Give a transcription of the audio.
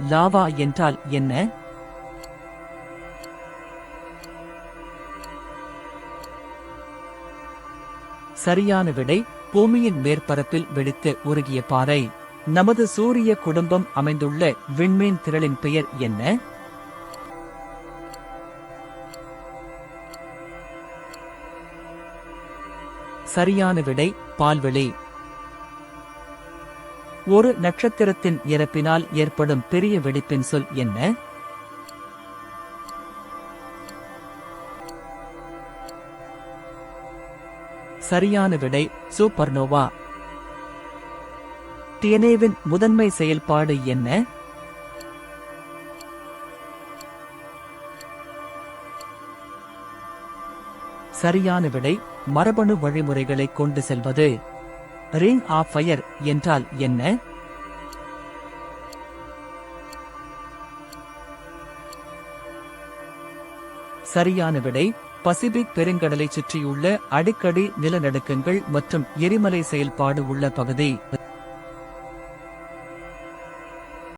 Lava என்றால் என்ன? சரியான விடை பூமியின் மேற்பரப்பில் வெடித்து உருகிய பாறை. நமது சூரிய குடும்பம் அமைந்துள்ள விண்மீன் திரளின் பெயர் என்ன? சரியான விடை பால்வெளி. ஒரு நட்சத்திரத்தின் இறப்பினால் ஏற்படும் பெரிய வெடிப்பின் சொல் என்ன? சரியான விடை சூப்பர்னோவா. டிஎன்ஏவின் முதன்மை செயல்பாடு என்ன? சரியான விடை மரபணு வழிமுறைகளை கொண்டு செல்வது. ரிங் ஆஃப் ஃபயர் என்றால் என்ன? சரியான விடை பசிபிக் பெருங்கடலை சுற்றியுள்ள அடிக்கடி நிலநடுக்கங்கள் மற்றும் எரிமலை செயல்பாடு உள்ள பகுதி.